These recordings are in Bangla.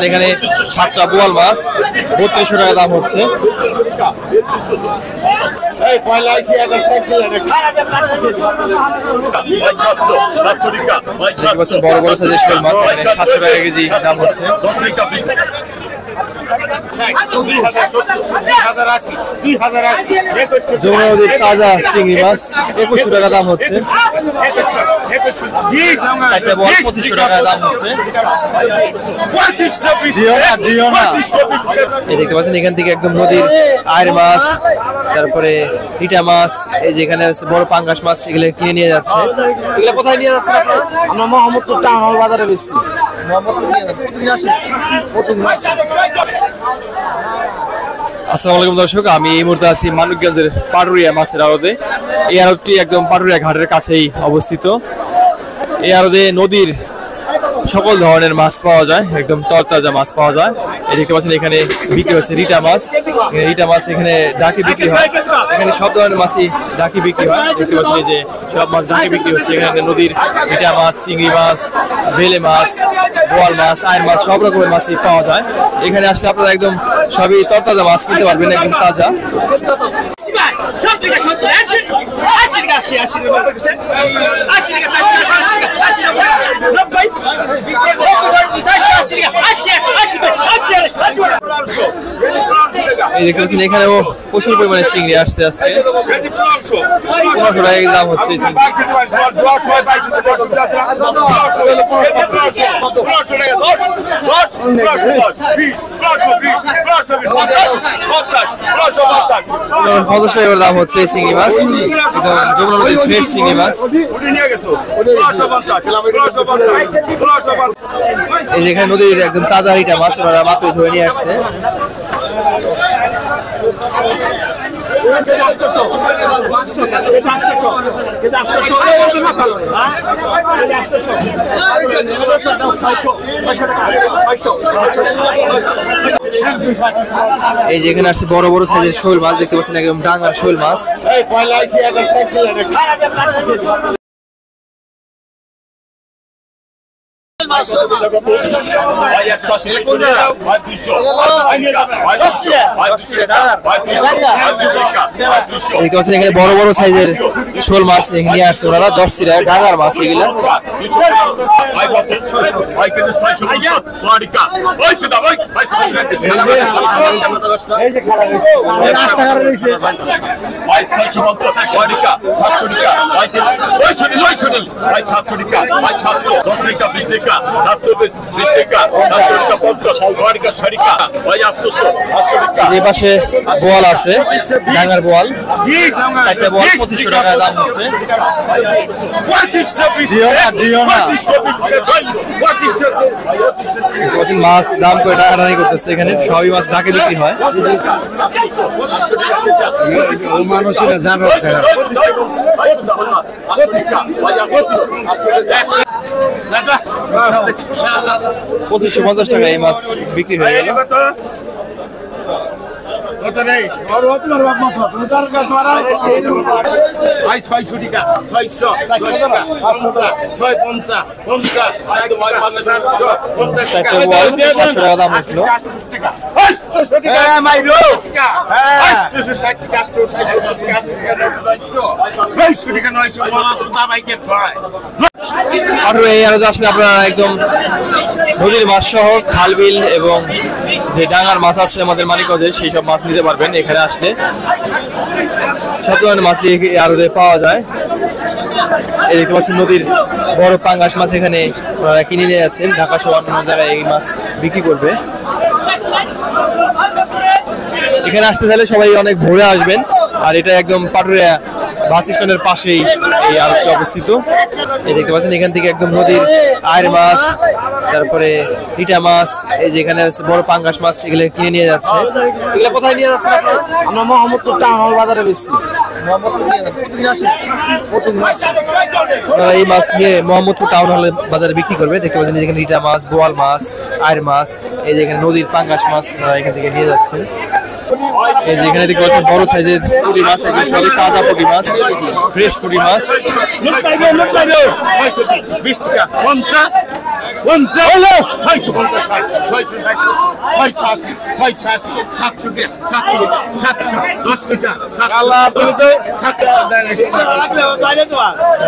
এখানে 7টা বোয়াল মাছ 3200 টাকা দাম হচ্ছে। বড় বড় সাইজের শোল মাছ 700 টাকা কেজি দাম হচ্ছে। যমুনা নদীর তাজা চিংড়ি মাছ 2100 টাকা দাম হচ্ছে। 4টা বল 2500 টাকা দাম হচ্ছে। দেখতে পাচ্ছেন এখান থেকে একদম নদীর আয়ের মাছ, তারপরে রিটা মাছ, এই যে এখানে বড় পাঙ্গাস মাছ, এগুলো কিনে নিয়ে যাচ্ছে। এগুলো কোথায় নিয়ে যাচ্ছেন আপনারা? আমরা মোহাম্মদপুর টাউন হল বাজারে বেশি। আসসালামু আলাইকুম দর্শক, আমি এই মুহূর্তে আছি মানিকগঞ্জের পাটুরিয়া মাছের আড়তে। এই আড়তটি একদম পাটুরিয়া ঘাটের কাছেই অবস্থিত। এই আড়তে নদীর সকল ধরনের মাছ পাওয়া যায়, একদম তরতাজা মাছ পাওয়া যায়। এই দেখতে পাচ্ছেন এখানে বিক্রি হচ্ছে রিটা মাছ। রিটা মাছ এখানে ডাকি বিক্রি হয়, এখানে সব ধরনের মাছই ডাকি বিক্রি হয়। দেখতে পাচ্ছেন যে সব মাছ ডাকি বিক্রি হচ্ছে। এখানে নদীর রিটা মাছ, চিংড়ি মাছ, বেলে মাছ, বোয়াল মাছ, আয়ের মাছ, সব রকমের মাছই পাওয়া যায়। এখানে আসলে আপনারা একদম সবই তরতাজা মাছ কিনতে পারবেন, একদম তাজা। এই দেখতে পাচ্ছেন এখানেও প্রচুর পরিমাণে চিংড়ি আসছে আজকে। 1500 টাকা দাম হচ্ছে দাম হচ্ছে চিংড়ি মাছ, যমুনা নদীর ফ্রেশ চিংড়ি মাছ। এই যে এখানে নদীর একদম তাজা রিটা মাছ ওরা মাত্র ধরে নিয়ে আসছে। এই যে এখানে আসছে বড় বড় সাইজের শোল মাছ, দেখতে পাচ্ছেন একদম ডাঙার শোল মাছ। এখানে বড় বড় সাইজের শোল মাছ নিয়ে আসছে ওনারা, 10 টাকা ডাঙার মাছ এগুলো। এই পাশে বোয়াল আছে, ডাঙার বোয়াল, 4টা বোয়াল 2500 টাকা দাম হচ্ছে। মাছ দাম করে টাকাটানি করতেছে, এখানে সবই মাছ ঢাকে বিক্রি হয়। মানুষেরা জানো 2550 টাকা এই মাছ বিক্রি হয়ে গেল। আসলে আপনারা একদম নদীর মাছ সহ খাল বিল এবং যে ডাঙার মাছ আছে আমাদের মানিকগঞ্জে, সেই সব মাছ নিতে পারবেন। এখানে আসলে সব ধরনের মাছই আড়তে পাওয়া যায়। এই দেখতে পাচ্ছেন নদীর বড় পাঙ্গাস মাছ এখানে কিনে নিয়ে যাচ্ছেন, ঢাকা সহ অন্য জায়গায় এই মাছ বিক্রি করবে। এখানে আসতে চাইলে সবাই অনেক ভোরে আসবেন, আর এটা একদম পাটুরিয়া বাস স্ট্যান্ডের পাশেই এই আড়তটি অবস্থিত। এই দেখতে পাচ্ছেন এখান থেকে একদম নদীর আয়ের মাছ, তারপরে রিটা মাছ, এই যে এখানে বড় পাঙ্গাস মাছ, এগুলো কিনে নিয়ে যাচ্ছে। এগুলো কোথায় নিয়ে যাচ্ছেন আপনারা? আমরা মোহাম্মদপুর টাউন হল বাজারে বেশি। এই মাছ নিয়ে মোহাম্মদপুর টাউন হল বাজারে বিক্রি করবে। দেখতে পাচ্ছেন এখানে রিটা মাছ, বোয়াল মাছ, আয়ের মাছ, এই যে এখানে নদীর পাঙ্গাস মাছ এখান থেকে নিয়ে যাচ্ছে। এই যে এখানে দেখতে পাচ্ছেন বড় সাইজের পুঁটি মাছ, সবই তাজা পুঁটি মাছ, ফ্রেশ পুঁটি মাছ।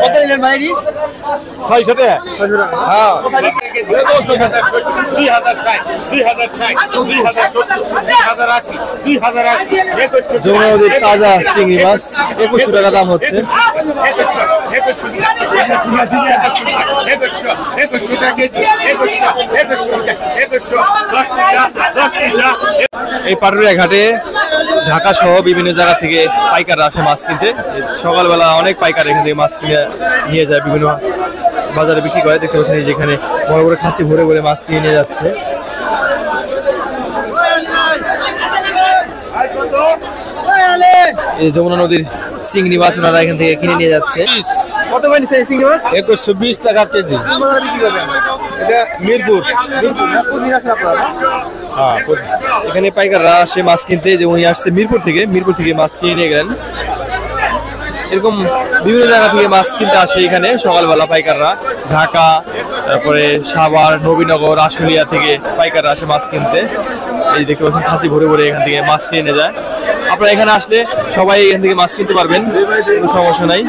কত নিলেন ভাই? 600 টাকা। হ্যাঁ, 2080 যমুনা নদীর তাজা চিংড়ি মাছ 2100 টাকা দাম হচ্ছে। এই পাটুরিয়া ঘাটে ঢাকা সহ বিভিন্ন জায়গা থেকে পাইকাররা আসে মাছ কিনতে। সকালবেলা অনেক পাইকার এখান থেকে মাছ কিনে নিয়ে যায়, বিভিন্ন বাজারে বিক্রি করে। দেখতে পাচ্ছেন যেখানে বড় বড় খাসি ভরে ভরে মাছ কিনে নিয়ে যাচ্ছে। এই যমুনা নদীর চিংড়ি মাছ ওনারা এখান থেকে কিনে নিয়ে যাচ্ছে। কত করে নিচ্ছে চিংড়ি মাছ? 2120 টাকা কেজি। বিক্রি করবেন এটা মিরপুর। হ্যাঁ, এখানে পাইকাররা আসে মাছ কিনতে। যে উনি আসছে মিরপুর থেকে মাছ কিনে নিয়ে গেলেন। এরকম বিভিন্ন জায়গা থেকে মাছ কিনতে আসে এখানে সকালবেলা পাইকাররা। ঢাকা, তারপরে সাভার, নবীনগর, আশুলিয়া থেকে পাইকাররা আসে মাছ কিনতে। এই দেখতে পাচ্ছেন খাসি ভরে ভরে এখান থেকে মাছ কিনে নিয়ে যায়। আপনারা এখানে আসলে সবাই এখান থেকে মাছ কিনতে পারবেন, কোনো সমস্যা নাই।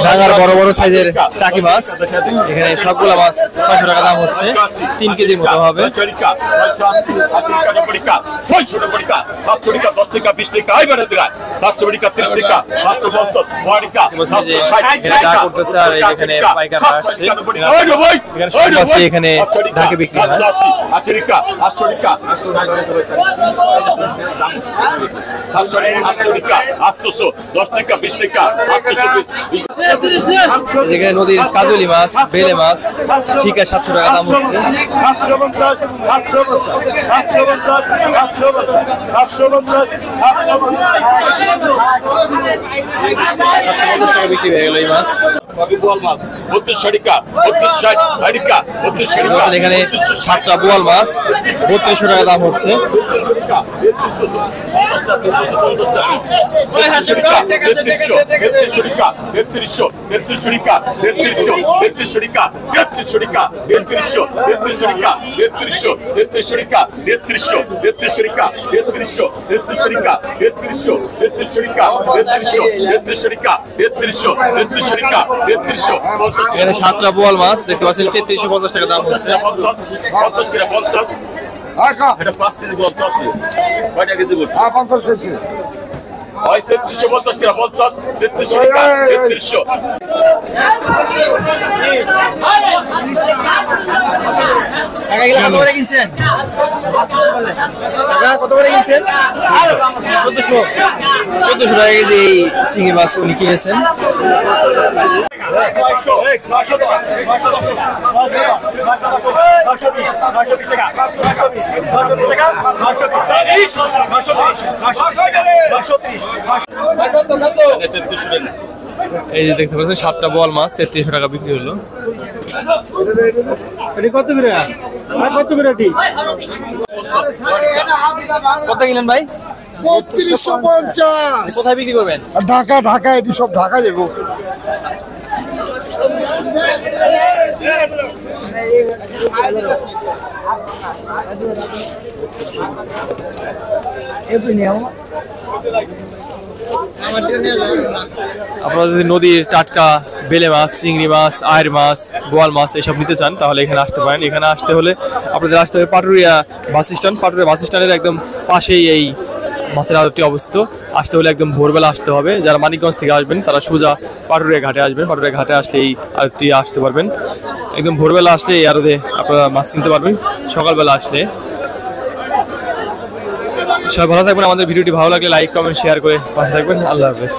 ঢাকার বড় বড় সাইজের টাকি মাছ, এখানে সবগুলা মাছ 600 টাকা দাম হচ্ছে। 3 কেজির মতো হবে। এখানে পাইকাররা আসছে, এখানে ঢাকে বিক্রি হয়। যেখানে নদীর কাজলি মাছ, বেলে মাছ ঠিক আছে 700 টাকা দাম হচ্ছে। বিক্রি হয়ে গেল এই মাছ। এখানে 7টা বোয়াল মাছ 3200 টাকা দাম হচ্ছে। এখানে 7টা বোয়াল মাছ দেখতে পাচ্ছেন 3350 টাকা দাম হচ্ছে। এটা 5 কেজি গল্প আছে। কয়টা কেজি গল্প? 50 কেজি। ওই 3350 টাকা 50 3300 টাকা 3300। টাকা গেলে কত করে কিনছেন? টাকা কত করে কিনছেন? 1400 টাকা কেজি এই চিংড়ি মাছ উনি কিনেছেন। এই যে দেখতে পাচ্ছেন 7টা বোয়াল মাছ 3300 টাকা বিক্রি হলো। কত কিনেন ভাই? 3250। কোথায় বিক্রি করবেন? ঢাকা এটি সব ঢাকা যাবো। আপনারা যদি নদীর টাটকা বেলে মাছ, চিংড়ি মাছ, আয়ের মাছ, বোয়াল মাছ এসব নিতে চান তাহলে এখানে আসতে পারেন। এখানে আসতে হলে আপনাদের আসতে হবে পাটুরিয়া বাস স্ট্যান্ড। পাটুরিয়া বাস স্ট্যান্ডের একদম পাশেই এই মাছের আড়তটি অবস্থিত। আসতে হলে একদম ভোরবেলা আসতে হবে। যারা মানিকগঞ্জ থেকে আসবেন তারা সোজা পাটুরিয়া ঘাটে আসবেন। পাটুরিয়া ঘাটে আসলে এই আড়তটি আসতে পারবেন। একদম ভোরবেলা আসলে এই আড়তে আপনারা মাছ কিনতে পারবেন। সকালবেলা আসলে সবাই ভালো থাকবেন। আমাদের ভিডিওটি ভালো লাগলে লাইক, কমেন্ট, শেয়ার করে পাশে থাকবেন। আল্লাহ হাফেজ।